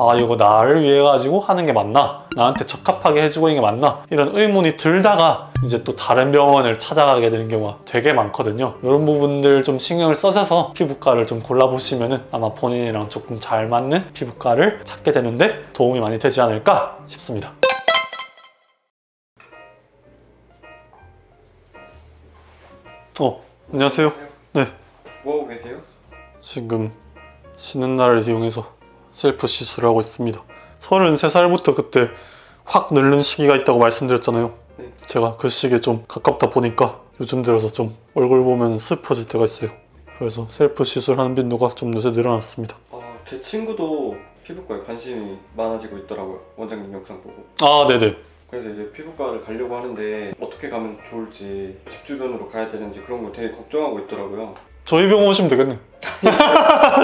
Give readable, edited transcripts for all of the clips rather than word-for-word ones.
아 이거 나를 위해 가지고 하는 게 맞나? 나한테 적합하게 해주고 있는 게 맞나? 이런 의문이 들다가 이제 또 다른 병원을 찾아가게 되는 경우가 되게 많거든요. 이런 부분들 좀 신경을 써서 피부과를 좀 골라보시면은 아마 본인이랑 조금 잘 맞는 피부과를 찾게 되는데 도움이 많이 되지 않을까 싶습니다. 안녕하세요. 네. 뭐하고 계세요? 지금 쉬는 날을 이용해서 셀프 시술을 하고 있습니다. 33살부터 그때 확 늘는 시기가 있다고 말씀드렸잖아요. 네. 제가 그 시기에 좀 가깝다 보니까 요즘 들어서 좀 얼굴 보면 슬퍼질 때가 있어요. 그래서 셀프 시술하는 빈도가 좀 요새 늘어났습니다. 제 친구도 피부과에 관심이 많아지고 있더라고요. 원장님 영상 보고. 아 네네. 그래서 이제 피부과를 가려고 하는데 어떻게 가면 좋을지, 집 주변으로 가야 되는지 그런 거 되게 걱정하고 있더라고요. 저희 병원 오시면 되겠네.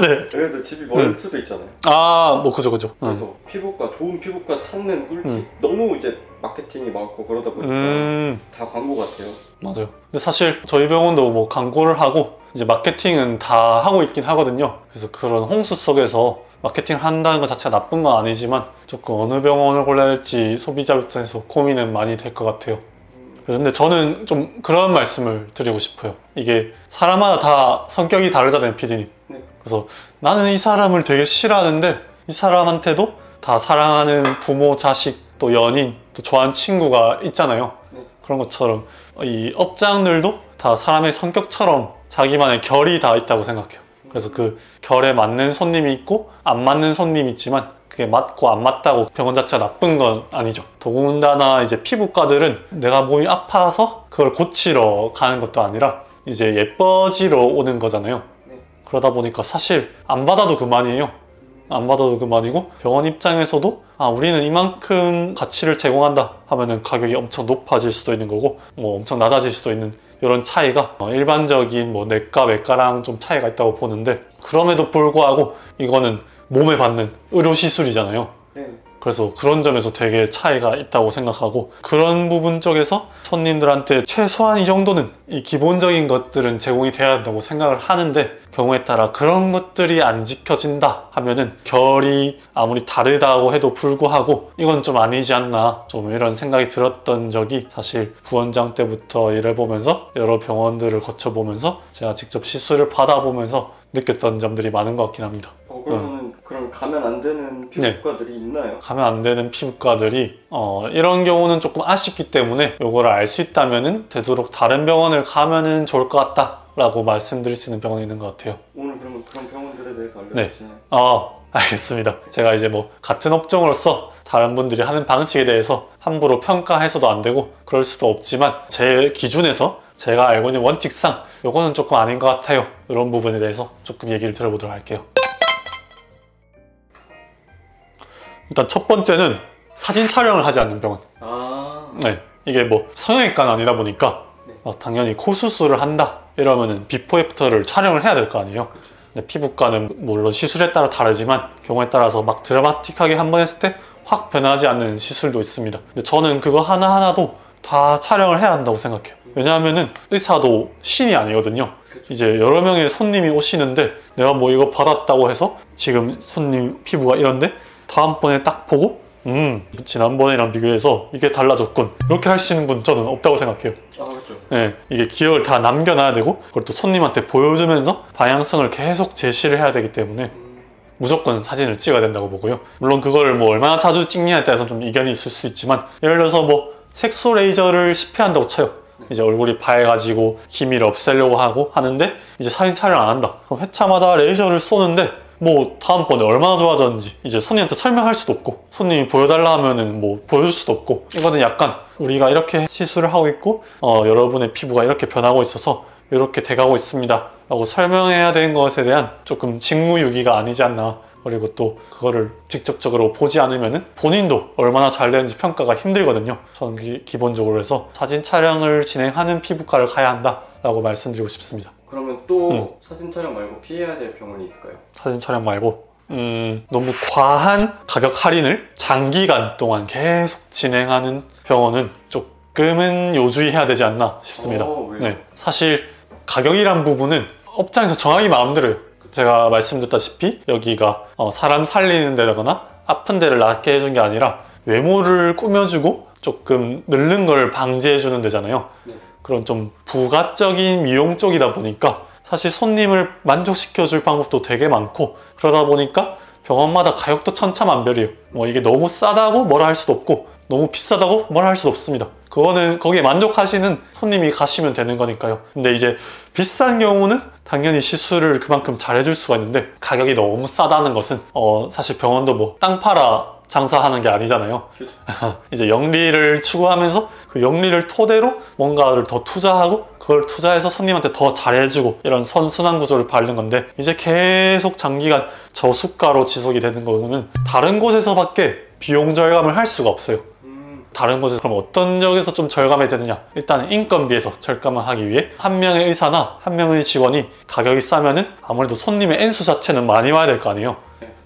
네. 그래도 집이 멀 수도 있잖아요. 아, 뭐 그죠. 그래서 피부과, 좋은 피부과 찾는 꿀팁. 너무 이제 마케팅이 많고 그러다 보니까 다 광고 같아요. 맞아요. 근데 사실 저희 병원도 뭐 광고를 하고 이제 마케팅은 다 하고 있긴 하거든요. 그래서 그런 홍수 속에서 마케팅을 한다는 것 자체가 나쁜 건 아니지만 조금 어느 병원을 골라야 할지 소비자 입장에서 고민은 많이 될 것 같아요. 근데 저는 좀 그런 말씀을 드리고 싶어요. 이게 사람마다 다 성격이 다르잖아요, PD님. 네. 그래서 나는 이 사람을 되게 싫어하는데 이 사람한테도 다 사랑하는 부모, 자식, 또 연인, 또 좋아하는 친구가 있잖아요. 네. 그런 것처럼 이 업장들도 다 사람의 성격처럼 자기만의 결이 다 있다고 생각해요. 그래서 그 결에 맞는 손님이 있고 안 맞는 손님이 있지만 그게 맞고 안 맞다고 병원 자체가 나쁜 건 아니죠. 더군다나 이제 피부과들은 내가 몸이 아파서 그걸 고치러 가는 것도 아니라 이제 예뻐지러 오는 거잖아요. 네. 그러다 보니까 사실 안 받아도 그만이에요. 안 받아도 그만이고 병원 입장에서도 우리는 이만큼 가치를 제공한다 하면은 가격이 엄청 높아질 수도 있는 거고 뭐 엄청 낮아질 수도 있는 이런 차이가 일반적인 뭐 내과, 외과랑 좀 차이가 있다고 보는데 그럼에도 불구하고 이거는 몸에 받는 의료시술이잖아요. 네. 그래서 그런 점에서 되게 차이가 있다고 생각하고 그런 부분 쪽에서 손님들한테 최소한 이 정도는 이 기본적인 것들은 제공이 돼야 한다고 생각을 하는데 경우에 따라 그런 것들이 안 지켜진다 하면은 결이 아무리 다르다고 해도 불구하고 이건 좀 아니지 않나 좀 이런 생각이 들었던 적이 사실 부원장 때부터 일해보면서 여러 병원들을 거쳐보면서 제가 직접 시술을 받아보면서 느꼈던 점들이 많은 것 같긴 합니다. 그러면 그럼 가면 안 되는 피부과들이 있나요? 가면 안 되는 피부과들이 이런 경우는 조금 아쉽기 때문에 이거를 알 수 있다면은 되도록 다른 병원을 가면은 좋을 것 같다 라고 말씀드릴 수 있는 병원이 있는 것 같아요. 오늘 그러면 그런 병원들에 대해서 알려주시나요? 네. 알겠습니다. 제가 이제 뭐 같은 업종으로서 다른 분들이 하는 방식에 대해서 함부로 평가해서도 안 되고 그럴 수도 없지만 제 기준에서 제가 알고 있는 원칙상 요거는 조금 아닌 것 같아요. 이런 부분에 대해서 조금 얘기를 들어보도록 할게요. 일단 첫 번째는 사진 촬영을 하지 않는 병원. 네, 이게 뭐 성형외과는 아니다 보니까 당연히 코 수술을 한다 이러면은 비포 애프터를 촬영을 해야 될 거 아니에요. 근데 피부과는 물론 시술에 따라 다르지만 경우에 따라서 막 드라마틱하게 한 번 했을 때 확 변하지 않는 시술도 있습니다. 근데 저는 그거 하나하나도 다 촬영을 해야 한다고 생각해요. 왜냐하면은 의사도 신이 아니거든요. 이제 여러 명의 손님이 오시는데 내가 뭐 이거 받았다고 해서 지금 손님 피부가 이런데 다음번에 딱 보고 지난번이랑 비교해서 이게 달라졌군 이렇게 하시는 분 저는 없다고 생각해요. 그렇죠. 네, 이게 기억을 다 남겨놔야 되고 그걸 또 손님한테 보여주면서 방향성을 계속 제시를 해야 되기 때문에 무조건 사진을 찍어야 된다고 보고요. 물론 그걸 뭐 얼마나 자주 찍냐에 따라서 좀 이견이 있을 수 있지만 예를 들어서 뭐 색소 레이저를 10회 한다고 쳐요. 이제 얼굴이 밝아지고 기미를 없애려고 하고 하는데 이제 사진 촬영 안 한다. 그럼 회차마다 레이저를 쏘는데 뭐 다음번에 얼마나 좋아졌는지 이제 손님한테 설명할 수도 없고 손님이 보여달라 하면은 뭐 보여줄 수도 없고 이거는 약간 우리가 이렇게 시술을 하고 있고 여러분의 피부가 이렇게 변하고 있어서 이렇게 돼가고 있습니다 라고 설명해야 되는 것에 대한 조금 직무유기가 아니지 않나. 그리고 또 그거를 직접적으로 보지 않으면은 본인도 얼마나 잘 되는지 평가가 힘들거든요. 저는 기본적으로 해서 사진 촬영을 진행하는 피부과를 가야 한다 라고 말씀드리고 싶습니다. 그러면 또 사진 촬영 말고 피해야 될 병원이 있을까요? 사진 촬영 말고 너무 과한 가격 할인을 장기간 동안 계속 진행하는 병원은 조금은 요주의해야 되지 않나 싶습니다. 왜요? 네, 사실 가격이란 부분은 업장에서 정하기 마음대로요. 제가 말씀드렸다시피 여기가 사람 살리는 데거나 아픈 데를 낫게 해준 게 아니라 외모를 꾸며주고 조금 늙는 걸 방지해주는 데잖아요. 네. 그런 좀 부가적인 미용 쪽이다 보니까 사실 손님을 만족시켜줄 방법도 되게 많고, 그러다 보니까 병원마다 가격도 천차만별이에요. 뭐 이게 너무 싸다고 뭐라 할 수도 없고 너무 비싸다고 뭐라 할 수도 없습니다. 그거는 거기에 만족하시는 손님이 가시면 되는 거니까요. 근데 이제 비싼 경우는 당연히 시술을 그만큼 잘 해줄 수가 있는데, 가격이 너무 싸다는 것은 사실 병원도 뭐 땅 팔아 장사하는 게 아니잖아요. 이제 영리를 추구하면서 그 영리를 토대로 뭔가를 더 투자하고 그걸 투자해서 손님한테 더 잘해주고 이런 선순환 구조를 밟는 건데, 이제 계속 장기간 저수가로 지속이 되는 거는 다른 곳에서밖에 비용 절감을 할 수가 없어요. 다른 곳에서 그럼 어떤 적에서 좀 절감이 되느냐, 일단 인건비에서 절감을 하기 위해 한 명의 의사나 한 명의 직원이 가격이 싸면은 아무래도 손님의 N수 자체는 많이 와야 될 거 아니에요.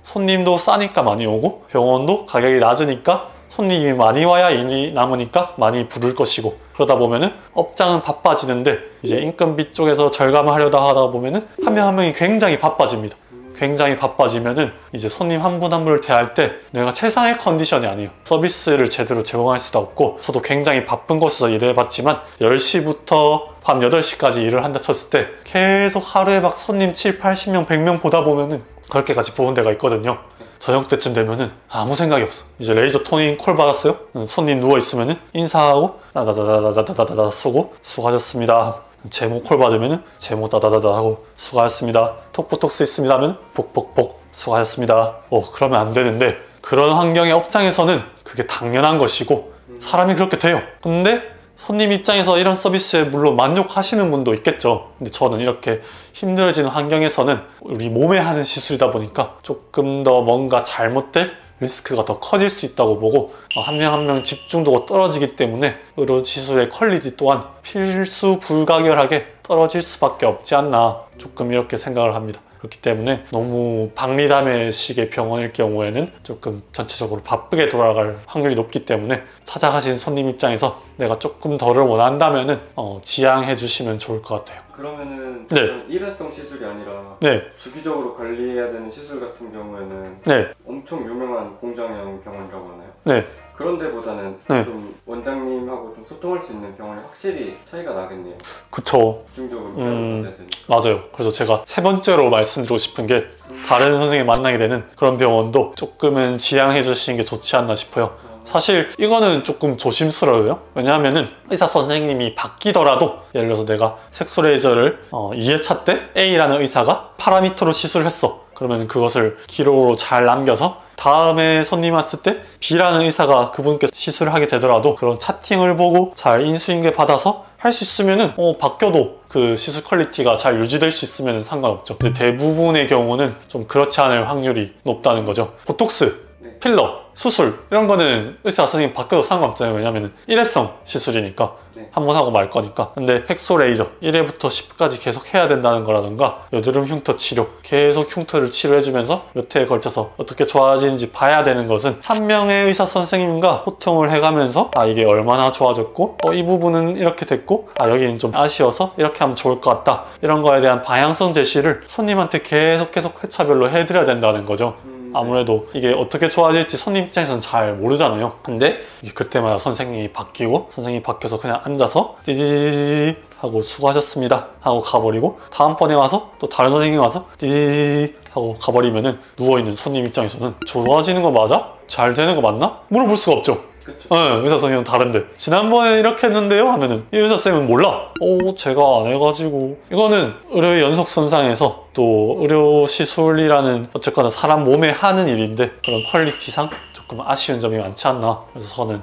손님도 싸니까 많이 오고 병원도 가격이 낮으니까 손님이 많이 와야 일이 남으니까 많이 부를 것이고, 그러다 보면은 업장은 바빠지는데 이제 인건비 쪽에서 절감을 하려다 하다 보면은 한 명 한 명이 굉장히 바빠집니다. 굉장히 바빠지면은 이제 손님 한 분 한 분을 대할 때 내가 최상의 컨디션이 아니에요. 서비스를 제대로 제공할 수도 없고, 저도 굉장히 바쁜 곳에서 일해봤지만 10시부터 밤 8시까지 일을 한다 쳤을 때 계속 하루에 막 손님 7, 80명, 100명 보다 보면은 그렇게까지 보는 데가 있거든요. 저녁 때쯤 되면은 아무 생각이 없어. 이제 레이저 토닝 콜 받았어요? 손님 누워있으면은 인사하고 다다다다다다다다 쏘고 수고하셨습니다. 제모 콜 받으면은 제모 다다다다 하고 수고하셨습니다. 톡보톡스 있습니다 하면 복복복 수고하셨습니다. 그러면 안 되는데, 그런 환경의 업장에서는 그게 당연한 것이고 사람이 그렇게 돼요. 근데 손님 입장에서 이런 서비스에 물론 만족하시는 분도 있겠죠. 근데 저는 이렇게 힘들어지는 환경에서는 우리 몸에 하는 시술이다 보니까 조금 더 뭔가 잘못될 리스크가 더 커질 수 있다고 보고, 한 명 한 명 집중도가 떨어지기 때문에 의료 시술의 퀄리티 또한 필수 불가결하게 떨어질 수밖에 없지 않나, 조금 이렇게 생각을 합니다. 그렇기 때문에 너무 박리담회식의 병원일 경우에는 조금 전체적으로 바쁘게 돌아갈 확률이 높기 때문에 찾아가신 손님 입장에서 내가 조금 덜을 원한다면은 지양해 주시면 좋을 것 같아요. 그러면은 네. 일회성 시술이 아니라 네. 주기적으로 관리해야 되는 시술 같은 경우에는 네. 엄청 유명한 공장형 병원이라고 하나요? 네. 그런 데보다는 네. 좀 원장님하고 좀 소통할 수 있는 병원이 확실히 차이가 나겠네요. 그쵸. 집중적으로 배워야 되니까. 맞아요. 그래서 제가 세 번째로 말씀드리고 싶은 게, 다른 선생님 만나게 되는 그런 병원도 조금은 지양해 주시는 게 좋지 않나 싶어요. 사실 이거는 조금 조심스러워요. 왜냐하면은 의사 선생님이 바뀌더라도, 예를 들어서 내가 색소레이저를 2회차 때 A라는 의사가 파라미터로 시술을 했어. 그러면 그것을 기록으로 잘 남겨서 다음에 손님 왔을 때 B라는 의사가 그분께 시술을 하게 되더라도 그런 차팅을 보고 잘 인수인계 받아서 할 수 있으면은 바뀌어도 그 시술 퀄리티가 잘 유지될 수 있으면 상관없죠. 근데 대부분의 경우는 좀 그렇지 않을 확률이 높다는 거죠. 보톡스, 필러, 수술 이런 거는 의사 선생님 바뀌어도 상관없잖아요. 왜냐면 일회성 시술이니까 한 번 하고 말 거니까. 근데 헥소레이저 1회부터 10까지 계속 해야 된다는 거라던가, 여드름 흉터 치료 계속 흉터를 치료해주면서 몇 회에 걸쳐서 어떻게 좋아지는지 봐야 되는 것은 한 명의 의사 선생님과 소통을 해가면서 이게 얼마나 좋아졌고 이 부분은 이렇게 됐고 여기는 좀 아쉬워서 이렇게 하면 좋을 것 같다, 이런 거에 대한 방향성 제시를 손님한테 계속 회차별로 해드려야 된다는 거죠. 아무래도 이게 어떻게 좋아질지 손님 입장에서는 잘 모르잖아요. 근데 그때마다 선생님이 바뀌어서 그냥 앉아서 띠디디디 하고 수고하셨습니다 하고 가버리고, 다음번에 와서 또 다른 선생님이 와서 띠디디디 하고 가버리면은 누워있는 손님 입장에서는 좋아지는 거 맞아? 잘 되는 거 맞나? 물어볼 수가 없죠. 의사 선생님은 다른데 지난번에 이렇게 했는데요 하면은 이 의사쌤은 몰라. 제가 안 해가지고. 이거는 의료의 연속 손상에서, 또 의료 시술이라는 어쨌거나 사람 몸에 하는 일인데 그런 퀄리티상 조금 아쉬운 점이 많지 않나. 그래서 저는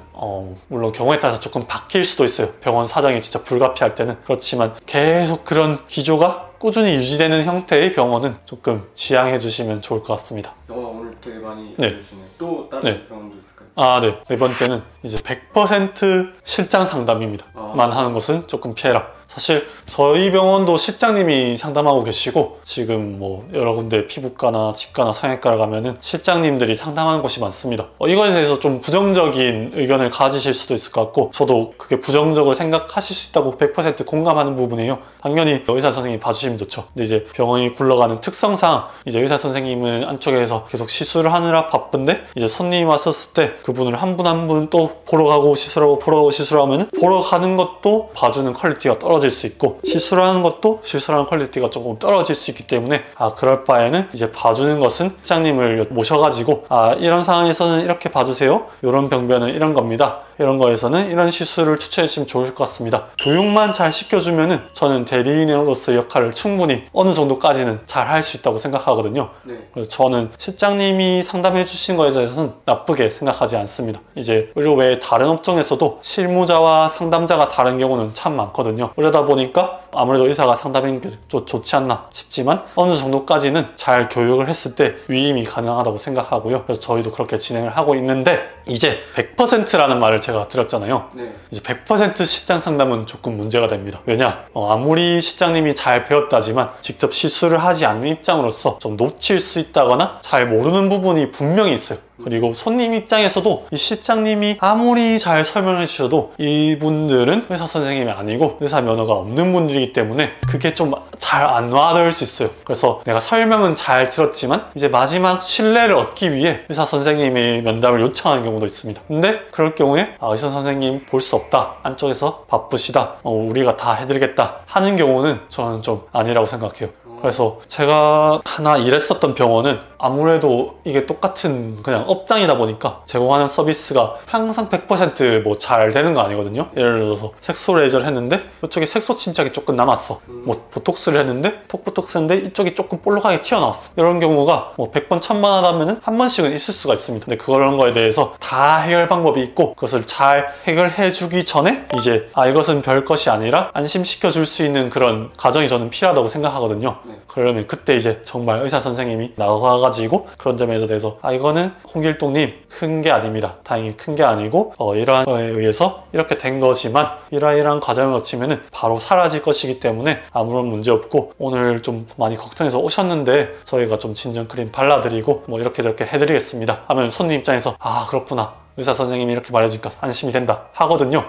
물론 경우에 따라서 조금 바뀔 수도 있어요. 병원 사정이 진짜 불가피할 때는. 그렇지만 계속 그런 기조가 꾸준히 유지되는 형태의 병원은 조금 지양해 주시면 좋을 것 같습니다. 오늘 되게 많이 알려주시네요. 또 다른 병원도 있을까요? 네. 네 번째는 이제 100% 실장 상담입니다. 만 하는 것은 조금 피해라. 사실 저희 병원도 실장님이 상담하고 계시고 지금 뭐 여러 군데 피부과나 치과나 성형외과를 가면은 실장님들이 상담하는 곳이 많습니다. 이거에 대해서 좀 부정적인 의견을 가지실 수도 있을 것 같고 저도 그게 부정적으로 생각하실 수 있다고 100% 공감하는 부분이에요. 당연히 의사 선생님이 봐주시면 좋죠. 근데 이제 병원이 굴러가는 특성상 이제 의사 선생님은 안쪽에서 계속 시술을 하느라 바쁜데 이제 손님이 왔었을 때 그분을 한 분 한 분 또 보러 가고 시술하고 보러 가고 시술하면은 보러 가는 것도 봐주는 퀄리티가 떨어질 수 있고 시술하는 것도 시술하는 퀄리티가 조금 떨어질 수 있기 때문에 그럴 바에는 이제 봐주는 것은 실장님을 모셔가지고 이런 상황에서는 이렇게 봐주세요. 이런 병변은 이런 겁니다. 이런 거에서는 이런 시술을 추천해 주시면 좋을 것 같습니다. 교육만 잘 시켜주면은 저는 대리인으로서 역할을 충분히 어느 정도까지는 잘 할 수 있다고 생각하거든요. 그래서 저는 실장님이 상담해 주신 거에 대해서는 나쁘게 생각하지 않습니다. 이제 의료 외에 다른 업종에서도 실무자와 상담자가 다른 경우는 참 많거든요. 그러다 보니까 아무래도 의사가 상담하는 게 좋지 않나 싶지만 어느 정도까지는 잘 교육을 했을 때 위임이 가능하다고 생각하고요. 그래서 저희도 그렇게 진행을 하고 있는데 이제 100%라는 말을 제가 드렸잖아요. 이제 100% 실장 상담은 조금 문제가 됩니다. 왜냐? 아무리 실장님이 잘 배웠다지만 직접 시술을 하지 않는 입장으로서 좀 놓칠 수 있다거나 잘 모르는 부분이 분명히 있어요. 그리고 손님 입장에서도 이 실장님이 아무리 잘 설명해 주셔도 이분들은 의사 선생님이 아니고 의사 면허가 없는 분들이기 때문에 그게 좀 잘 안 와닿을 수 있어요. 그래서 내가 설명은 잘 들었지만 이제 마지막 신뢰를 얻기 위해 의사 선생님의 면담을 요청하는 경우도 있습니다. 근데 그럴 경우에 의사 선생님 볼 수 없다, 안쪽에서 바쁘시다, 우리가 다 해드리겠다 하는 경우는 저는 좀 아니라고 생각해요. 그래서 제가 하나 일했었던 병원은 아무래도 이게 똑같은 그냥 업장이다 보니까 제공하는 서비스가 항상 100% 뭐 잘 되는 거 아니거든요. 예를 들어서 색소 레이저를 했는데 이쪽에 색소 침착이 조금 남았어. 뭐 보톡스를 했는데 톡보톡스인데 이쪽이 조금 볼록하게 튀어나왔어. 이런 경우가 뭐 100번 1000번 하다면은 한 번씩은 있을 수가 있습니다. 근데 그런 거에 대해서 다 해결 방법이 있고 그것을 잘 해결해 주기 전에 이제 이것은 별 것이 아니라 안심시켜 줄 수 있는 그런 과정이 저는 필요하다고 생각하거든요. 그러면 그때 이제 정말 의사 선생님이 나와가지고 그런 점에 대해서 이거는 홍길동님 큰 게 아닙니다. 다행히 큰 게 아니고 이러한 거에 의해서 이렇게 된 거지만 이러이러한 과정을 거치면은 바로 사라질 것이기 때문에 아무런 문제 없고 오늘 좀 많이 걱정해서 오셨는데 저희가 좀 진정크림 발라드리고 뭐 이렇게 해드리겠습니다 하면 손님 입장에서 그렇구나, 의사 선생님이 이렇게 말해주니까 안심이 된다 하거든요.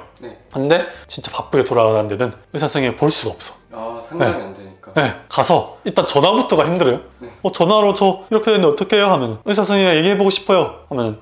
근데 진짜 바쁘게 돌아가는 데는 의사 선생님을 볼 수가 없어. 상담이 안 되니까. 가서 일단 전화부터가 힘들어요. 전화로 저 이렇게 됐는데 어떻게 해요? 하면 의사 선생님이랑 얘기해보고 싶어요 하면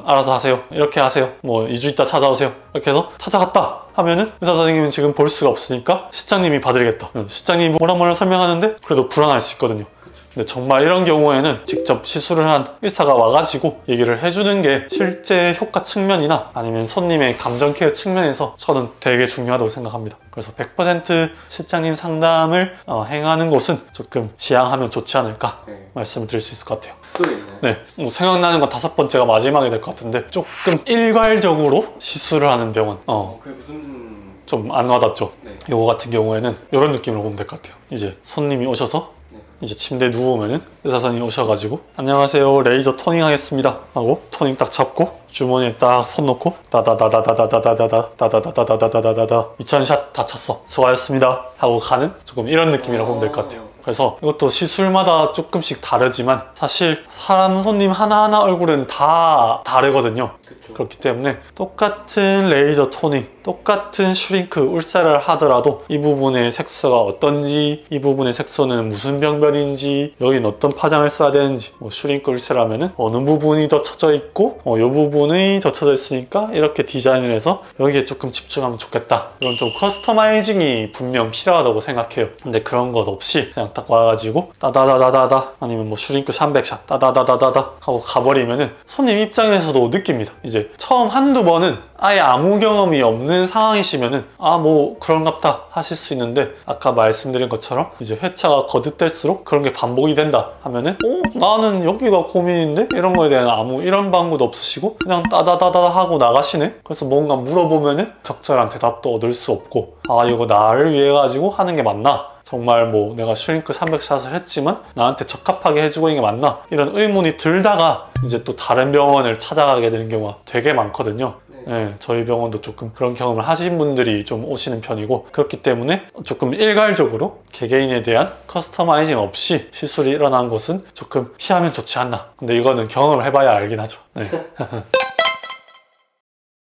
알아서 하세요, 이렇게 하세요, 뭐 2주 있다 찾아오세요, 이렇게 해서 찾아갔다 하면은 의사 선생님은 지금 볼 수가 없으니까 실장님이 봐드리겠다. 실장님이 뭐라 설명하는데 그래도 불안할 수 있거든요. 근데 정말 이런 경우에는 직접 시술을 한 의사가 와가지고 얘기를 해주는 게 실제 효과 측면이나 아니면 손님의 감정 케어 측면에서 저는 되게 중요하다고 생각합니다. 그래서 100% 실장님 상담을 행하는 곳은 조금 지양하면 좋지 않을까 말씀을 드릴 수 있을 것 같아요. 또 있나요? 뭐 생각나는 건 5번째가 마지막이 될 것 같은데 조금 일괄적으로 시술을 하는 병원 그게 무슨... 좀 안 와닿죠? 요거 같은 경우에는 이런 느낌으로 보면 될 것 같아요. 이제 손님이 오셔서 이제 침대에 누우면은 의사 선생님이 오셔가지고 안녕하세요, 레이저 토닝 하겠습니다 하고 토닝 딱 잡고 주머니에 딱 손 놓고 다다다다다다다다다다다다다다다다다다 2000샷 다 찼어, 수고하셨습니다 하고 가는 조금 이런 느낌이라고 보면 될 것 같아요. 그래서 이것도 시술마다 조금씩 다르지만 사실 사람 손님 하나하나 얼굴은 다 다르거든요. 그렇기 때문에 똑같은 레이저 토닝, 똑같은 슈링크 울세라를 하더라도 이 부분의 색소가 어떤지, 이 부분의 색소는 무슨 병변인지, 여긴 어떤 파장을 써야 되는지, 뭐 슈링크 울세라면은 어느 부분이 더 쳐져 있고 이 부분이 더 쳐져 있으니까 이렇게 디자인을 해서 여기에 조금 집중하면 좋겠다, 이런 좀 커스터마이징이 분명 필요하다고 생각해요. 근데 그런 것 없이 그냥 딱 와가지고 따다다다다다 아니면 뭐 슈링크 300샷 따다다다다다 하고 가버리면은 손님 입장에서도 느낍니다. 이제 처음 한두 번은 아예 아무 경험이 없는 상황이시면은 뭐 그런갑다 하실 수 있는데 아까 말씀드린 것처럼 이제 회차가 거듭될수록 그런 게 반복이 된다 하면은 나는 여기가 고민인데 이런 거에 대한 아무 이런 방구도 없으시고 그냥 따다다다 하고 나가시네. 그래서 뭔가 물어보면은 적절한 대답도 얻을 수 없고 이거 나를 위해 가지고 하는 게 맞나, 정말 뭐 내가 슈링크 300샷을 했지만 나한테 적합하게 해주고 있는 게 맞나, 이런 의문이 들다가 이제 또 다른 병원을 찾아가게 되는 경우가 되게 많거든요. 네, 저희 병원도 조금 그런 경험을 하신 분들이 좀 오시는 편이고, 그렇기 때문에 조금 일괄적으로 개개인에 대한 커스터마이징 없이 시술이 일어난 곳은 조금 피하면 좋지 않나. 근데 이거는 경험을 해봐야 알긴 하죠. 네.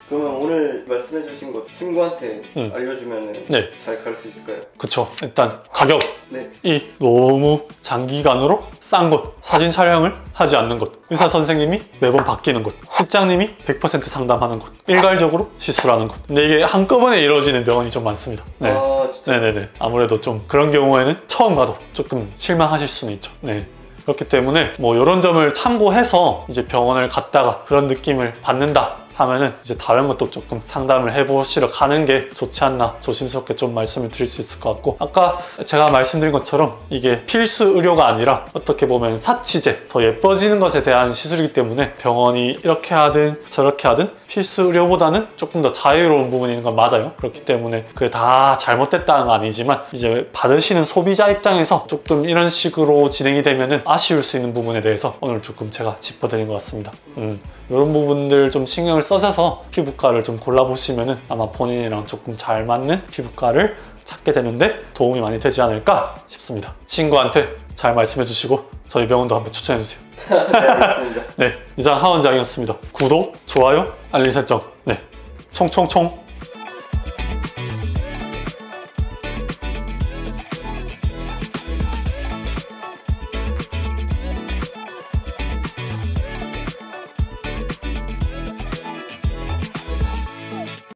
그러면 오늘 말씀해주신 것 친구한테 응. 알려주면 네. 잘 갈 수 있을까요? 그쵸. 일단 가격이 네. 너무 장기간으로 싼 곳, 사진 촬영을 하지 않는 곳, 의사 선생님이 매번 바뀌는 곳, 실장님이 100% 상담하는 곳, 일괄적으로 시술하는 곳. 근데 이게 한꺼번에 이루어지는 병원이 좀 많습니다. 네. 아 진짜. 네네네. 아무래도 좀 그런 경우에는 처음 가도 조금 실망하실 수는 있죠. 네. 그렇기 때문에 뭐 이런 점을 참고해서 이제 병원을 갔다가 그런 느낌을 받는다 하면은 이제 다른 것도 조금 상담을 해보시러 가는 게 좋지 않나 조심스럽게 좀 말씀을 드릴 수 있을 것 같고, 아까 제가 말씀드린 것처럼 이게 필수 의료가 아니라 어떻게 보면 사치제, 더 예뻐지는 것에 대한 시술이기 때문에 병원이 이렇게 하든 저렇게 하든 필수 의료보다는 조금 더 자유로운 부분이 있는 건 맞아요. 그렇기 때문에 그게 다 잘못됐다는 건 아니지만 이제 받으시는 소비자 입장에서 조금 이런 식으로 진행이 되면은 아쉬울 수 있는 부분에 대해서 오늘 조금 제가 짚어드린 것 같습니다. 이런 부분들 좀 신경을 써서 피부과를 좀 골라보시면은 아마 본인이랑 조금 잘 맞는 피부과를 찾게 되는데 도움이 많이 되지 않을까 싶습니다. 친구한테 잘 말씀해 주시고 저희 병원도 한번 추천해 주세요. 네, 알겠습니다. 네, 이상 하원장이었습니다. 구독, 좋아요, 알림 설정. 네, 총총총.